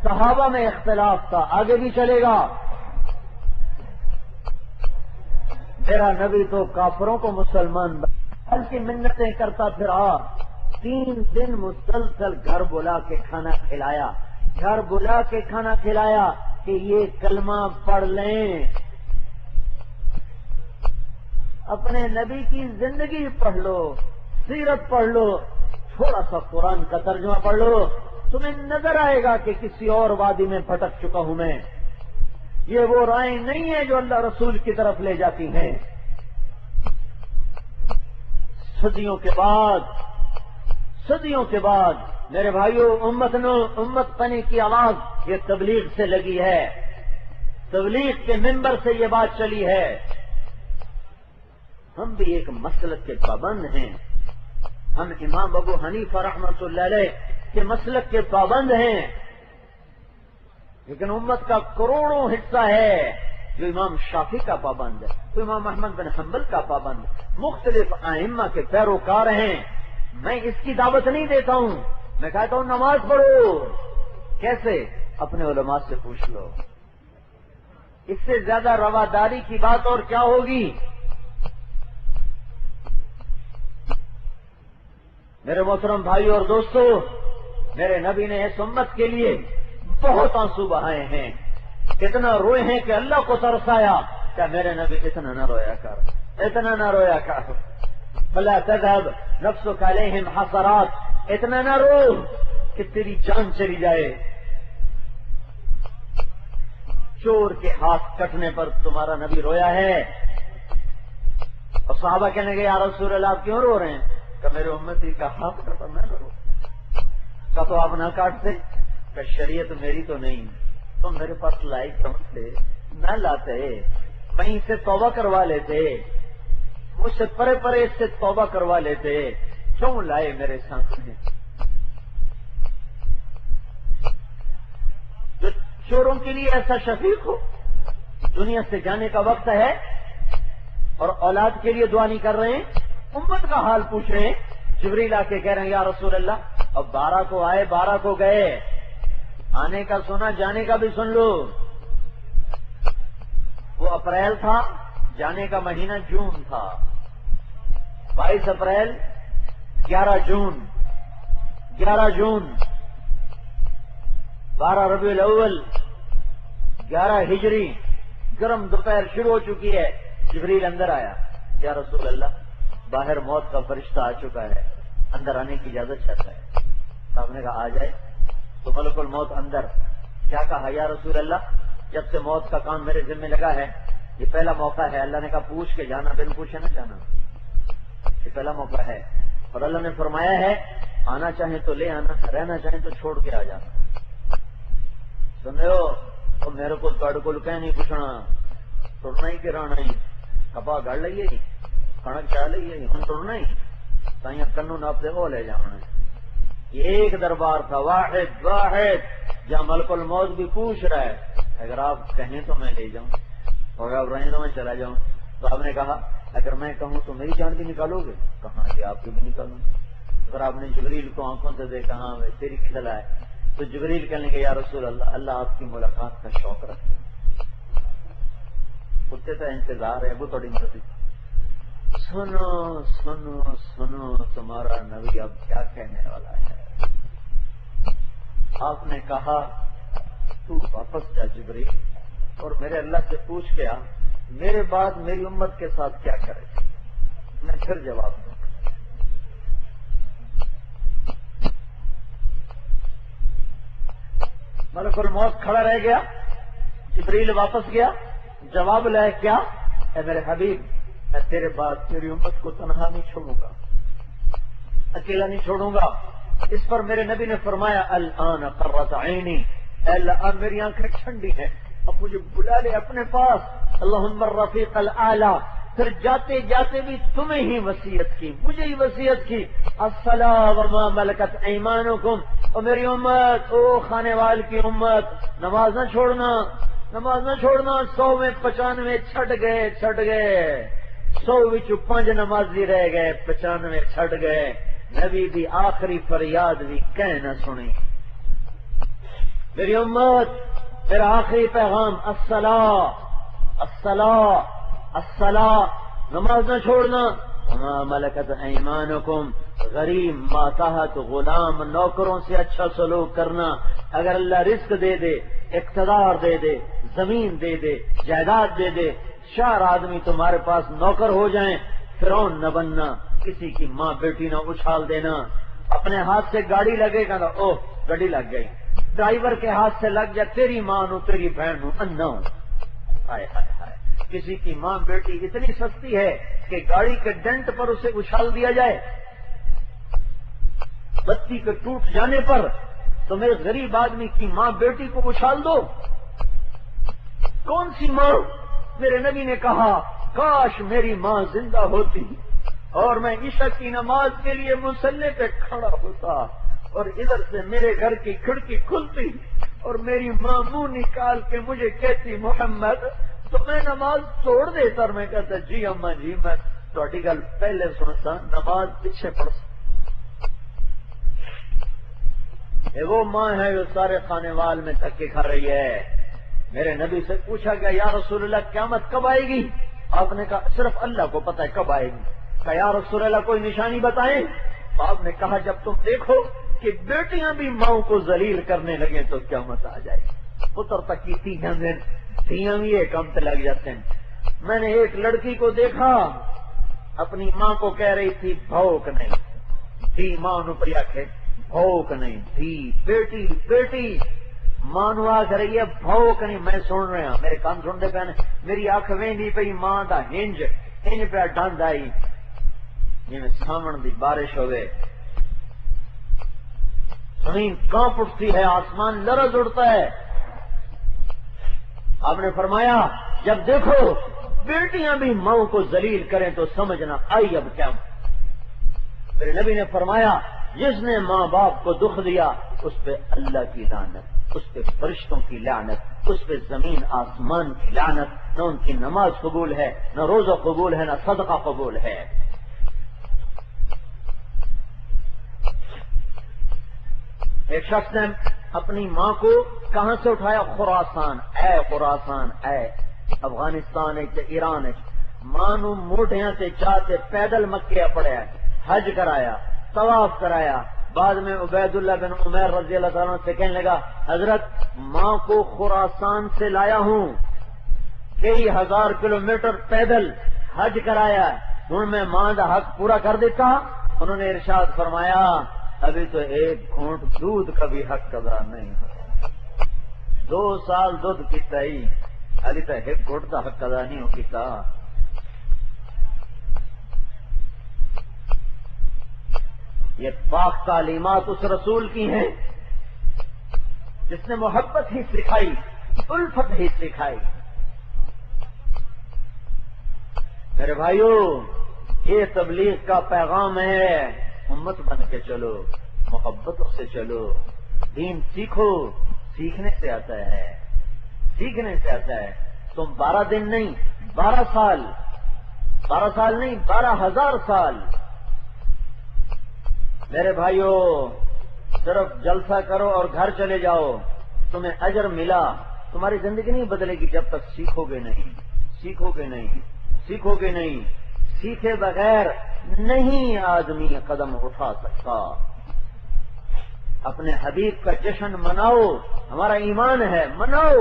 صحابہ میں اختلاف تھا، آگے بھی چلے گا۔ میرا نبی تو کافروں کو مسلمان بنا کی منتیں کرتا پھرا، 3 دن مسلسل گھر بلا کے کھانا کھلایا، گھر بلا کے کھانا کھلایا کہ یہ کلمہ پڑھ لیں، اپنے نبی کی زندگی پڑھ لو، سیرت پڑھ لو، تھوڑا سا قرآن کا ترجمہ پڑھ لو، تمہیں نظر آئے گا کہ کسی اور وادی میں بھٹک چکا ہوں میں۔ یہ وہ رائے نہیں ہے جو اللہ رسول کی طرف لے جاتی ہیں۔ صدیوں کے بعد میرے بھائیوں، امت پنے کی آواز یہ تبلیغ سے لگی ہے، تبلیغ کے منبر سے یہ بات چلی ہے۔ ہم بھی ایک مسلک کے پابند ہیں، ہم امام ابو حنیفہ رحمۃ اللہ علیہ کے مسلک کے پابند ہیں، لیکن امت کا کروڑوں حصہ ہے جو امام شافعی کا پابند ہے، تو امام احمد بن حنبل کا پابند ہے، مختلف ائمہ کے پیروکار ہیں۔ میں اس کی دعوت نہیں دیتا ہوں، میں کہتا ہوں نماز پڑھو۔ کیسے؟ اپنے علماء سے پوچھ لو، اس سے زیادہ رواداری کی بات اور کیا ہوگی؟ میرے محترم بھائی اور دوستو، میرے نبی نے اس امت کے لیے بہت آنسو بہائے ہیں، اتنا روئے ہیں کہ اللہ کو ترسایا، کیا میرے نبی اتنا نہ رویا کر، اتنا نہ رویا کر، فلا تذهب نفسك عليهم حسرات، اتنا نہ رو کہ تیری جان چلی جائے۔ چور کے ہاتھ کٹنے پر تمہارا نبی رویا ہے، اور صحابہ کہنے گے یا رسول اللہ آپ کیوں رو رہے ہیں؟ کہ میرے امتی کا ہاتھ کٹا میں نہ رو، کا تو آپ نہ کاٹتے، کہ شریعت میری تو نہیں، تم میرے پاس لائق سمجھتے، نہ لاتے، کہیں سے توبہ کروا لیتے، مجھ سے پرے پرے اس سے توبہ کروا لیتے، کیوں لائے میرے سامنے؟ جو چوروں کے لیے ایسا شفیق ہو، دنیا سے جانے کا وقت ہے اور اولاد کے لیے دعا نہیں کر رہے ہیں، امت کا حال پوچھ رہے ہیں۔ جبریل آ کے کہہ رہے ہیں یا رسول اللہ اب 12 کو آئے 12 کو گئے، آنے کا سنا جانے کا بھی سن لو۔ وہ اپریل تھا، جانے کا مہینہ جون تھا، 22 اپریل 11 جون 12 ربیع الاول 11 ہجری، گرم دوپہر شروع ہو چکی ہے۔ جبریل اندر آیا، یا رسول اللہ باہر موت کا فرشتہ آ چکا ہے، اندر آنے کی اجازت چاہتا ہے۔ صاحب نے کہا آ جائے، تو ملک الموت اندر کیا کہا یا رسول اللہ جب سے موت کا کام میرے ذمہ لگا ہے یہ پہلا موقع ہے۔ اللہ نے کہا پوچھ کے جانا، بن پوچھے نہ جانا، یہ پہلا موقع ہے، اور اللہ نے فرمایا ہے آنا چاہیں تو لے آنا، رہنا چاہیں تو چھوڑ کے آ جانا۔ سن رہے ہو؟ تو میرے کو تڑ کو کہیں نہیں پوچھنا، ٹرنا ہی گرانا ہی، کپا گڑ لئیے کنک چاہ لئیے ہم ٹرنا ہی تائیں کنو ناپ دے وہ لے جانا ہے۔ یہ ایک دربار تھا، واحد جہاں ملک الموت بھی پوچھ رہا ہے اگر آپ کہیں تو میں لے جاؤں، اور آپ رہیں تو میں چلا جاؤں۔ تو آپ نے کہا اگر میں کہوں تو میری جان بھی نکالو گے؟ کہاں جی آپ کی بھی نکالوں گے۔ اگر آپ نے جبریل کو آنکھوں سے دیکھا ہاں تیری کھلا ہے، تو جبریل کہنے کے یا رسول اللہ اللہ آپ کی ملاقات کا شوق رکھتے کتے کا انتظار ہے وہ تھوڑی مرضی، سنو سنو سنو تمہارا نبی اب کیا کہنے والا ہے. آپ نے کہا تو واپس جا جبریل اور میرے اللہ سے پوچھ کے آ میرے بعد میری امت کے ساتھ کیا کرے. میں پھر جواب دوں. ملک الموت کھڑا رہ گیا. جبریل واپس گیا. جواب لائے کیا؟ اے میرے حبیب میں تیرے بعد میری امت کو تنہا نہیں چھوڑوں گا, اکیلا نہیں چھوڑوں گا. اس پر میرے نبی نے فرمایا الآن قرۃ عینی, اے اللہ اب میری آنکھیں ٹھنڈی ہیں, اب مجھے بلا لے اپنے پاس. اللہم الرفیق الاعلی. پھر جاتے جاتے بھی تمہیں ہی وصیت کی, مجھے ہی وصیت کی. الصلاۃ وما ملکت ایمانکم, اور میری امت, او کھانے وال کی امت, نماز نہ چھوڑنا, نماز نہ چھوڑنا. 100 میں 95 چھٹ گئے 100 وچ 5 نمازی رہ گئے, 95 چھٹ گئے. نبی دی آخری فریاد بھی کہہ نہ سنی. میری امت میرا آخری پیغام الصلاۃ الصلاۃ الصلاۃ, نماز نہ چھوڑنا. وما ملکت ایمانکم, غریب ماتحت غلام نوکروں سے اچھا سلوک کرنا. اگر اللہ رزق دے دے, اقتدار دے دے, زمین دے دے, جائیداد دے دے, 4 آدمی تمہارے پاس نوکر ہو جائیں, فرعون نہ بننا, کسی کی ماں بیٹی نہ اچھال دینا. اپنے ہاتھ سے گاڑی لگے گا نا, اوہ گاڑی لگ گئی. ڈرائیور کے ہاتھ سے لگ جائے, تیری ماں نو تیری بہن نو انا ہوں. ہائے ہائے ہائے, کسی کی ماں بیٹی اتنی سستی ہے کہ گاڑی کے ڈنٹ پر اسے اچھال دیا جائے. بتی کے ٹوٹ جانے پر تم ایک غریب آدمی کی ماں بیٹی کو اچھال دو. کون سی ماں؟ میرے نبی نے کہا کاش میری ماں زندہ ہوتی اور میں عشاء کی نماز کے لیے مصلی پہ کھڑا ہوتا اور ادھر سے میرے گھر کی کھڑکی کھلتی اور میری ماں منہ نکال کے مجھے کہتی محمد, تو میں نماز چھوڑ دیتا اور میں کہتا جی اماں جی میں تھوڑی گل پہلے سنتا, نماز پیچھے پڑتا. وہ ماں ہے جو سارے خانے وال میں دھکے کھا رہی ہے. میرے نبی سے پوچھا گیا یا رسول اللہ قیامت کب آئے گی؟ آپ نے کہا صرف اللہ کو پتہ ہے کب آئے گی. کہا یا رسول اللہ کوئی نشانی بتائیں. آپ نے کہا جب تم دیکھو کہ بیٹیاں بھی ماؤں کو ذلیل کرنے لگے تو قیامت آ جائے. پتر تک کی تیاں بھی ایک کم تے لگ جاتے ہیں. میں نے ایک لڑکی کو دیکھا اپنی ماں کو کہہ رہی تھی بھوک نہیں, تھی ماں نو پڑیا کے بھوک نہیں تھی, بیٹی بیٹی ماں نو آ رہی ہے بھوک نہیں. میں سن رہا, میرے کان سنتے پے, میری اکھ وہدی پئی ماں دا ہنج پہ ڈند آئی جی سامن دی بارش ہوئے. زمین کانپ اٹھتی ہے, آسمان لرز اڑتا ہے. آپ نے فرمایا جب دیکھو بیٹیاں بھی ماؤں کو ذلیل کریں تو سمجھنا آئی اب کیا. میرے نبی نے فرمایا جس نے ماں باپ کو دکھ دیا اس پہ اللہ کی لعنت, اس پہ فرشتوں کی لعنت, اس پہ زمین آسمان کی لعنت. نہ ان کی نماز قبول ہے, نہ روزہ قبول ہے, نہ صدقہ قبول ہے. ایک شخص نے اپنی ماں کو کہاں سے اٹھایا؟ خراسان. اے خراسان, اے افغانستان ہے, ایران ہے. ماں نو موڈیاں سے چاہتے پیدل مکے پڑیا, حج کرایا, طواف کرایا. بعد میں عبید اللہ بن عمیر رضی اللہ تعالیٰ سے کہنے لگا حضرت ماں کو خراسان سے لایا ہوں, کئی 1000 کلومیٹر پیدل حج کرایا, ہوں میں ماں دا حق پورا کر دیتا. انہوں نے ارشاد فرمایا ابھی تو ایک گھونٹ دودھ کا بھی حق ادا نہیں, 2 سال دودھ پیتا ہی ابھی تو ایک گھونٹ کا حق ادا نہیں ہو پیتا. یہ پاک تعلیمات اس رسول کی ہیں جس نے محبت ہی سکھائی, الفت ہی سکھائی. میرے بھائیو یہ تبلیغ کا پیغام ہے, امت بن کے چلو, محبتوں سے چلو, دین سیکھو. سیکھنے سے آتا ہے, سیکھنے سے آتا ہے. تم 12 دن نہیں 12 سال, 12 سال نہیں 12,000 سال. میرے بھائیو صرف جلسہ کرو اور گھر چلے جاؤ, تمہیں اجر ملا, تمہاری زندگی نہیں بدلے گی جب تک سیکھو گے نہیں, سیکھو گے نہیں, سیکھو گے نہیں. سیکھے بغیر نہیں آدمی قدم اٹھا سکتا. اپنے حبیب کا جشن مناؤ، ہمارا ایمان ہے، مناؤ،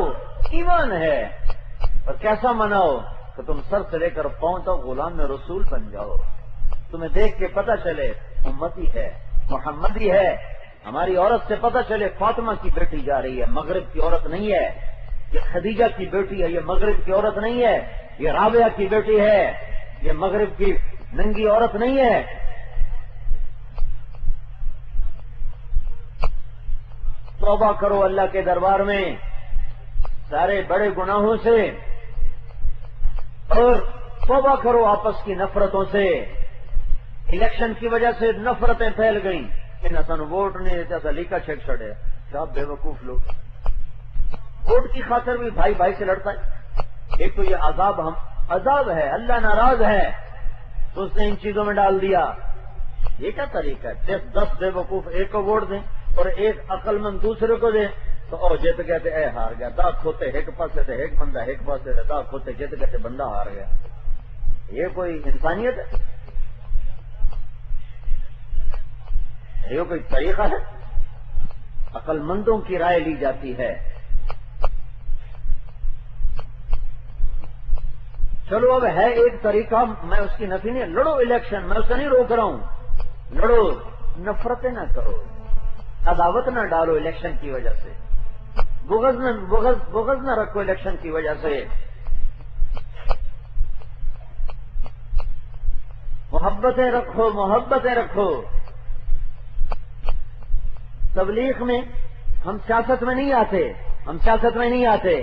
ایمان ہے. اور کیسا مناؤ کہ تم سر سے لے کر پاؤں تک غلام میں رسول بن جاؤ. تمہیں دیکھ کے پتہ چلے امتی ہے، محمدی ہے. ہماری عورت سے پتہ چلے فاطمہ کی بیٹی جا رہی ہے، مغرب کی عورت نہیں ہے. یہ خدیجہ کی بیٹی ہے، یہ مغرب کی عورت نہیں ہے. یہ رابعہ کی بیٹی ہے، یہ مغرب کی ننگی عورت نہیں ہے. توبہ کرو اللہ کے دربار میں سارے بڑے گناہوں سے، اور توبہ کرو آپس کی نفرتوں سے. الیکشن کی وجہ سے نفرتیں پھیل گئیں کہ نہ سن ووٹ نہیں دیتا تھا، لیکا چھیک چھڑے. کیا بے وقوف لوگ، ووٹ کی خاطر بھی بھائی بھائی سے لڑتا ہے. ایک تو یہ عذاب ہے، اللہ ناراض ہے تو اس نے ان چیزوں میں ڈال دیا. یہ کیا طریقہ ہے؟ 10 بے وقوف ایک کو ووٹ دیں اور ایک عقل مند دوسرے کو دیں تو او جیت گئے تھے، اے ہار گیا. دا کھوتے ایک پاسے تھے، ایک بندہ ایک پاسے تھے، دا کھوتے جیت گئے تھے، بندہ ہار گیا. یہ کوئی انسانیت ہے؟ یہ کوئی طریقہ ہے؟ عقل مندوں کی رائے لی جاتی ہے. چلو اب ہے ایک طریقہ، میں اس کی نفی نہیں، لڑو الیکشن، میں اسے نہیں روک رہا ہوں. لڑو، نفرتیں نہ کرو، عداوت نہ ڈالو الیکشن کی وجہ سے، بغض نہ رکھو الیکشن کی وجہ سے. محبتیں رکھو، محبتیں رکھو. تبلیغ میں ہم سیاست میں نہیں آتے،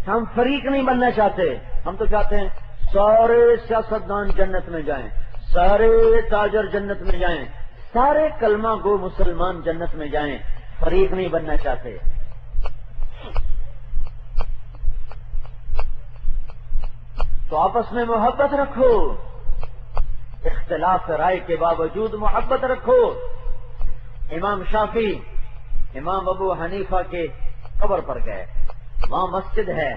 ہم فریق نہیں بننا چاہتے. ہم تو چاہتے ہیں سارے سیاستدان جنت میں جائیں، سارے تاجر جنت میں جائیں، سارے کلمہ گو مسلمان جنت میں جائیں. فریق نہیں بننا چاہتے. تو آپس میں محبت رکھو، اختلاف رائے کے باوجود محبت رکھو. امام شافعی امام ابو حنیفہ کے قبر پر گئے، وہاں مسجد ہے،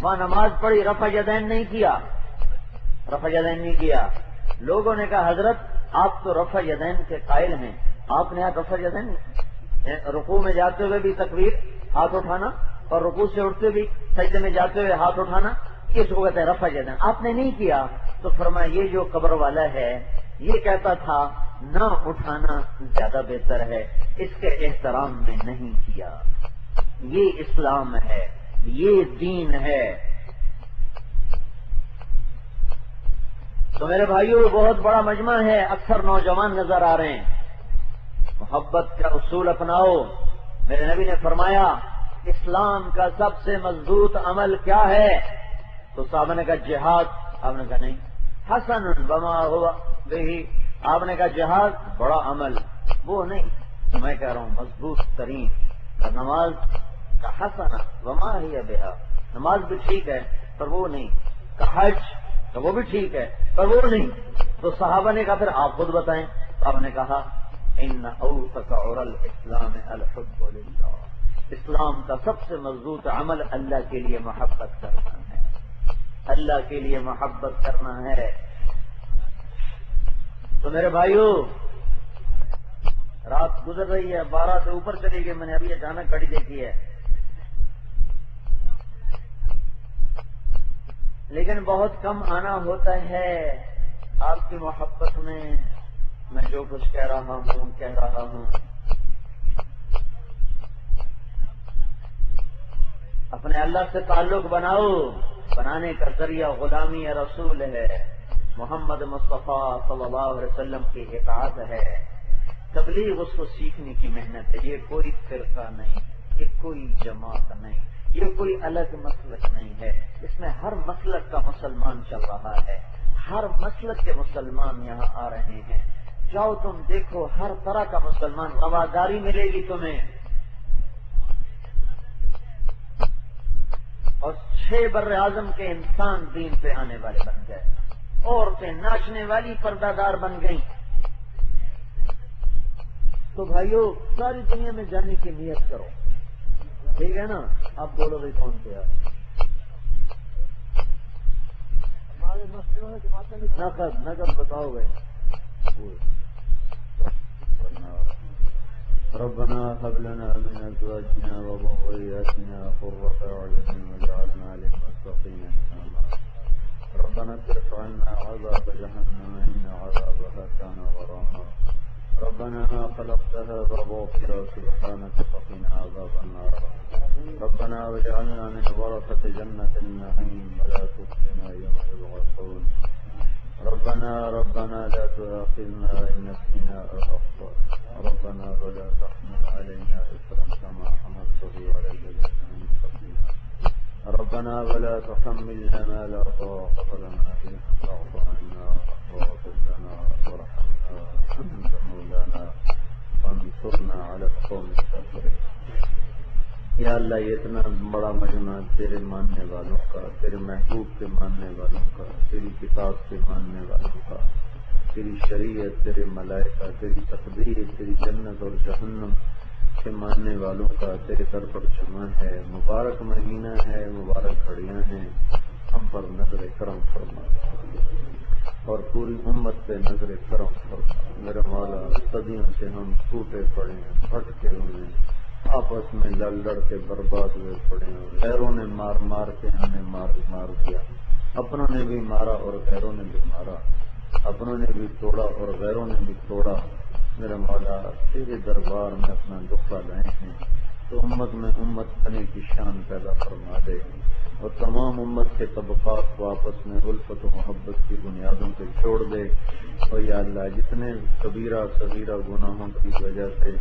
وہاں نماز پڑھی، رفع یدین نہیں کیا. لوگوں نے کہا حضرت آپ تو رفع یدین کے قائل ہیں، آپ نے یہاں رفع یدین رکوع میں جاتے ہوئے بھی تکبیر ہاتھ اٹھانا اور رکوع سے اٹھتے بھی سجدے میں جاتے ہوئے ہاتھ اٹھانا، اس کو کہتے ہیں رفع یدین، آپ نے نہیں کیا. تو فرمایا یہ جو قبر والا ہے یہ کہتا تھا نہ اٹھانا زیادہ بہتر ہے، اس کے احترام میں نہیں کیا. یہ اسلام ہے، یہ دین ہے. تو میرے بھائیوں بہت بڑا مجمع ہے، اکثر نوجوان نظر آ رہے ہیں. محبت کا اصول اپناؤ. میرے نبی نے فرمایا اسلام کا سب سے مضبوط عمل کیا ہے؟ تو صحابہ نے کہا جہاد. آپ نے کہا نہیں. حسن بما ہوا بہی، آپ نے کہا جہاد بڑا عمل، وہ نہیں. میں کہہ رہا ہوں مضبوط ترین نماز کا حسن وما ہی بہا، نماز بھی ٹھیک ہے پر وہ نہیں. کہ حج تو وہ بھی ٹھیک ہے پر وہ نہیں. تو صحابہ نے کہا پھر آپ خود بتائیں. آپ نے کہا ان اوثق عرى الاسلام الحب للہ، اسلام کا سب سے مضبوط عمل اللہ کے لیے محبت کرنا ہے، اللہ کے لیے محبت کرنا ہے. تو میرے بھائیو رات گزر رہی ہے، 12 سے اوپر چلی گئی، میں نے ابھی اچانک گھڑی دیکھی ہے، لیکن بہت کم آنا ہوتا ہے. آپ کی محبت میں جو کچھ کہہ رہا ہوں. اپنے اللہ سے تعلق بناؤ. بنانے کا ذریعہ غلامی رسول ہے، محمد مصطفیٰ صلی اللہ علیہ وسلم کی اطاعت ہے. تبلیغ اس کو سیکھنے کی محنت ہے. یہ کوئی فرقہ نہیں، یہ کوئی جماعت نہیں، یہ کوئی الگ مسلک نہیں ہے. اس میں ہر مسلک کا مسلمان چل رہا ہے، ہر مسلک کے مسلمان یہاں آ رہے ہیں. جاؤ تم دیکھو ہر طرح کا مسلمان، رواداری ملے گی تمہیں. اور 6 بر اعظم کے انسان دین پہ آنے والے بن گئے، عورتیں ناچنے والی پردہ دار بن گئیں. تو بھائیو ساری دنیا میں جانے کی نیت کرو، ٹھیک ہے نا؟ آپ بولو گے کون سے نقد بتاؤ گے. ربنا هب لنا من ازواجنا وذرياتنا قرة اعين واجعلنا للمتقين اماما. ربنا اصرف عنا عذاب جهنم ان عذابها كان غراما. ربنا ما خلقت هذا باطلا سبحانك فقنا عذاب النار. ربنا واجعلنا من ورثة جنة النعيم ولا تخزنا يوم يبعثون. ربنا لا تؤاخذنا إن نسينا أو أخطأنا. ربنا ولا تحمل علينا إصرا كما حملته على الذين من قبلنا. ربنا ولا تحملنا ما لا طاقة لنا به واعف عنا واغفر لنا وارحمنا أنت مولانا فانصرنا على القوم الكافرين. یا اللہ یہ اتنا بڑا مجمع تیرے ماننے والوں کا، تیرے محبوب کے ماننے والوں کا، تیری کتاب کے ماننے والوں کا، تیری شریعت، تیرے ملائکہ، تیری تقدیر، تیری جنت اور جہنم کے ماننے والوں کا تیرے در پر جمع ہے. مبارک مہینہ ہے، مبارک گھڑیاں ہیں. ہم پر نظر کرم فرما اور پوری امت پہ نظر کرم فرما. میرے مولا صدیوں سے ہم ٹوٹے پڑے ہیں، پھٹکے ہوئے ہیں، آپس میں لڑ کے برباد ہوئے پڑے ہیں. غیروں نے مار کے ہمیں مار دیا. اپنوں نے بھی مارا اور غیروں نے بھی مارا. اپنوں نے بھی توڑا اور غیروں نے بھی توڑا. میرے مولا تیرے دربار میں اپنا دکھا لائے ہیں تو امت میں امت بنے کی شان پیدا فرما دے اور تمام امت کے طبقات کو آپس میں الفت و محبت کی بنیادوں پہ چھوڑ دے. اور یا اللہ جتنے کبیرہ صغیرہ گناہوں کی وجہ سے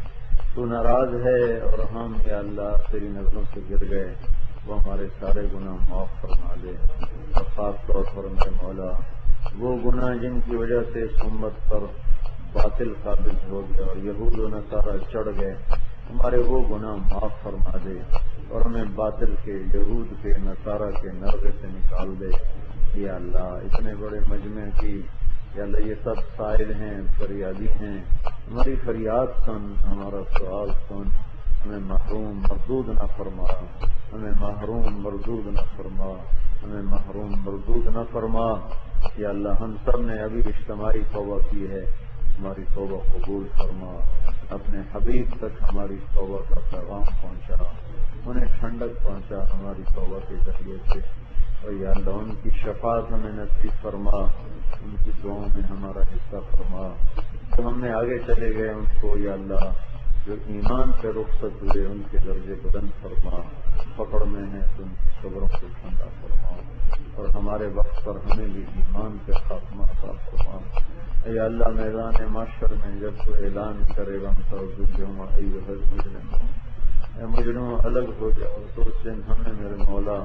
تو ناراض ہے اور ہم یا اللہ تیری نظروں سے گر گئے، وہ ہمارے سارے گناہ معاف فرما دے. اور خاص طور پر میرے مولا وہ گناہ جن کی وجہ سے اس امت پر باطل ثابت ہو گیا اور یہود و نصارہ چڑھ گئے، ہمارے وہ گناہ معاف فرما دے اور ہمیں باطل کے، یہود کے، نصارہ کے نرغے سے نکال دے. یا اللہ اتنے بڑے مجمع کی یا اللہ یہ سب سائل ہیں، فریادی ہیں، ہماری فریاد سن، ہمارا سوال سن. ہمیں محروم مردود نہ فرما، ہمیں محروم مردود نہ فرما، ہمیں محروم مردود نہ فرما. یا اللہ ہم سب نے ابھی اجتماعی توبہ کی ہے، ہماری توبہ قبول فرما. اپنے حبیب تک ہماری توبہ کا پیغام پہنچا، انہیں ٹھنڈک پہنچا ہماری توبہ کے ذریعے سے. اور یا اللہ ان کی شفاعت ہمیں نصیب فرما، ان کی دعاؤں میں ہمارا حصہ فرما. تو ہم نے آگے چلے گئے ان کو یا اللہ جو ایمان پہ رخصت ہوئے ان کے درجے بلند فرما. پکڑ میں ہیں تو ان کی قبروں کو ٹھنڈا فرما اور ہمارے وقت پر ہمیں بھی ایمان پہ خاتمہ عطا فرما. اے اللہ میدان معاشر میں جب تو اعلان کرے گا اے مجرموں الگ ہو جاؤ تو اس دن ہمیں میرے مولا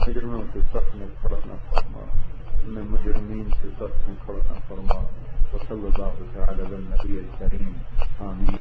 مجرموں کے صف میں کھڑا نہ فرما، ہمیں مجرمین کے صف میں کھڑا نہ فرما. وصلی اللہ تعالی علی النبی الکریم. آمین.